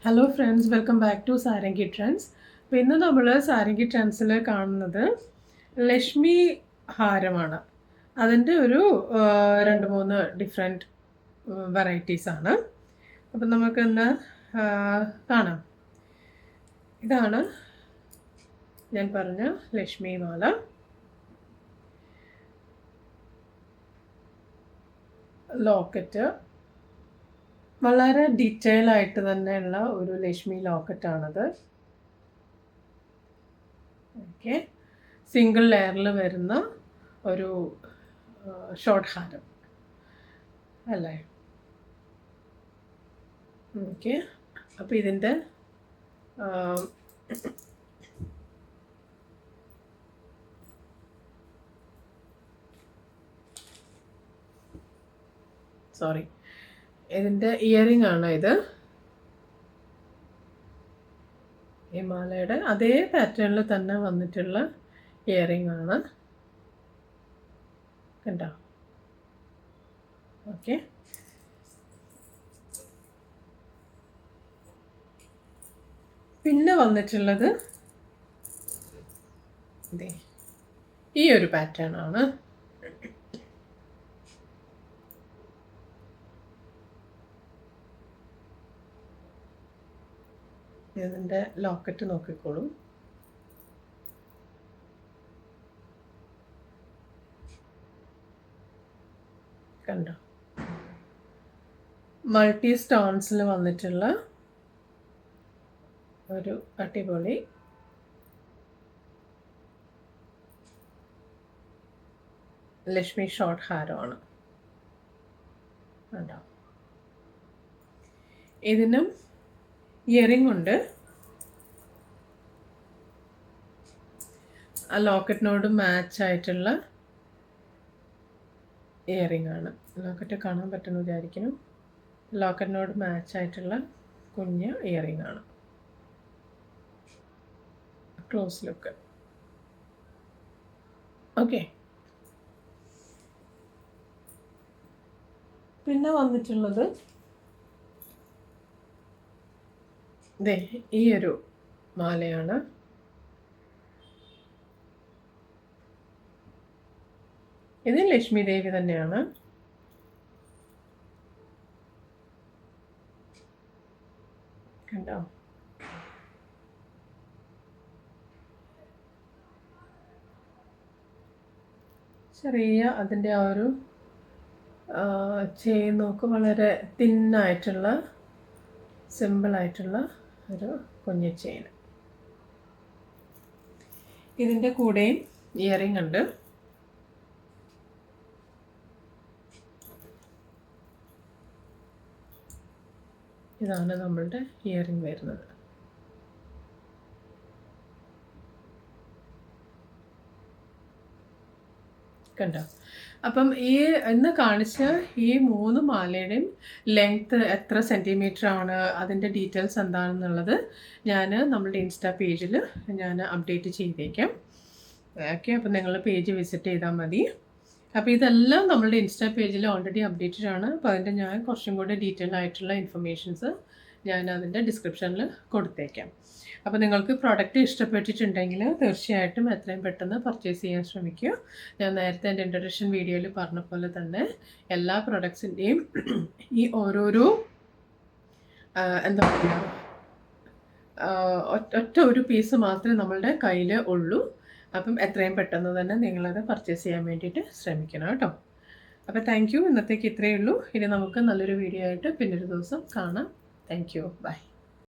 Hello friends, welcome back to Sarangi trends. അപ്പോൾ ഇന്ന് നമ്മൾ സാരംഗി ട്രെൻഡ്സിൽ കാണുന്നത് ലക്ഷ്മി ഹാരമാണ്. അതിൻ്റെ ഒരു 2-3 ഡിഫറെൻറ്റ് വെറൈറ്റീസാണ്. അപ്പം നമുക്കിന്ന് കാണാം. ഇതാണ് ഞാൻ പറഞ്ഞ ലക്ഷ്മി മാല. ലോക്കറ്റ് വളരെ ഡീറ്റെയിൽ ആയിട്ട് തന്നെയുള്ള ഒരു ലക്ഷ്മി ലോക്കറ്റാണത്. ഓക്കെ, സിംഗിൾ ലെയറിൽ വരുന്ന ഒരു ഷോർട്ട് ഹാരം അല്ലേ. ഓക്കെ, അപ്പോൾ ഇതിൻ്റെ ഇതിൻ്റെ ഇയറിംഗ് ആണ് ഇത്. ഈ മാലയുടെ അതേ പാറ്റേണിൽ തന്നെ വന്നിട്ടുള്ള ഇയറിംഗ് ആണ്. കണ്ടോ? ഓക്കെ, പിന്നെ വന്നിട്ടുള്ളത് ഈ ഒരു പാറ്റേൺ ആണ്. ഇതിൻ്റെ ലോക്കറ്റ് നോക്കിക്കോളും. കണ്ടോ? മൾട്ടി സ്റ്റോൺസിൽ വന്നിട്ടുള്ള ഒരു അടിപൊളി ലക്ഷ്മി ഷോർട്ട് ഹാരമാണ്. കണ്ടോ? ഇതിനും ഇയറിംഗ് ഉണ്ട്. ആ ലോക്കറ്റിനോട് മാച്ച് ആയിട്ടുള്ള ഇയറിംഗ് ആണ്. ലോക്കറ്റ് കാണാൻ പറ്റുമെന്ന് വിചാരിക്കുന്നു. ലോക്കറ്റിനോട് മാച്ച് ആയിട്ടുള്ള കുഞ്ഞ് ഇയറിംഗ് ആണ്. Close look. ഓക്കെ, പിന്നെ വന്നിട്ടുള്ളത് ഈ ഒരു മാലയാണ്. ഇത് ലക്ഷ്മി ദേവി തന്നെയാണ്. കണ്ടോ? ചെറിയ അതിൻ്റെ ആ ഒരു ചെയിൻ നോക്ക്, വളരെ തിന്നായിട്ടുള്ള സിമ്പിളായിട്ടുള്ള ഒരു കുഞ്ഞു ചെയിൻ. ഇതിൻ്റെ കൂടെയും ഇയറിംഗ് ഉണ്ട്. ഇതാണ് നമ്മളുടെ ഇയറിംഗ് വരുന്നത്. കണ്ടോ? അപ്പം ഈ ഇന്ന് കാണിച്ച ഈ 3 മാലയുടെയും ലെങ്ത്ത് എത്ര സെൻറ്റിമീറ്റർ ആണ്, അതിൻ്റെ ഡീറ്റെയിൽസ് എന്താണെന്നുള്ളത് ഞാൻ നമ്മളുടെ ഇൻസ്റ്റാ പേജിൽ ഞാൻ അപ്ഡേറ്റ് ചെയ്തേക്കാം. ഓക്കെ, അപ്പം നിങ്ങൾ പേജ് വിസിറ്റ് ചെയ്താൽ മതി. അപ്പോൾ ഇതെല്ലാം നമ്മളുടെ ഇൻസ്റ്റാ പേജിൽ ഓൾറെഡി അപ്ഡേറ്റഡ് ആണ്. അപ്പോൾ അതിൻ്റെ ഞാൻ കുറച്ചും കൂടെ ഡീറ്റെയിൽ ആയിട്ടുള്ള ഇൻഫർമേഷൻസ് ഞാൻ അതിൻ്റെ ഡിസ്ക്രിപ്ഷനിൽ കൊടുത്തേക്കാം. അപ്പോൾ നിങ്ങൾക്ക് പ്രോഡക്റ്റ് ഇഷ്ടപ്പെട്ടിട്ടുണ്ടെങ്കിൽ തീർച്ചയായിട്ടും എത്രയും പെട്ടെന്ന് പർച്ചേസ് ചെയ്യാൻ ശ്രമിക്കുക. ഞാൻ നേരത്തെ എൻ്റെ ഇൻട്രൊഡക്ഷൻ വീഡിയോയിൽ പറഞ്ഞ പോലെ തന്നെ എല്ലാ പ്രൊഡക്ട്സിൻ്റെയും ഈ ഓരോരോ എന്താ പറയുക, ഒറ്റ ഒരു പീസ് മാത്രമേ നമ്മളുടെ കയ്യിൽ ഉള്ളൂ. അപ്പം എത്രയും പെട്ടെന്ന് തന്നെ നിങ്ങളത് പർച്ചേസ് ചെയ്യാൻ വേണ്ടിയിട്ട് ശ്രമിക്കണം കേട്ടോ. അപ്പോൾ താങ്ക് യു. ഇന്നത്തേക്ക് ഇത്രയേ ഉള്ളൂ. ഇനി നമുക്ക് നല്ലൊരു വീഡിയോ ആയിട്ട് പിന്നൊരു ദിവസം കാണാം. Thank you. ബൈ.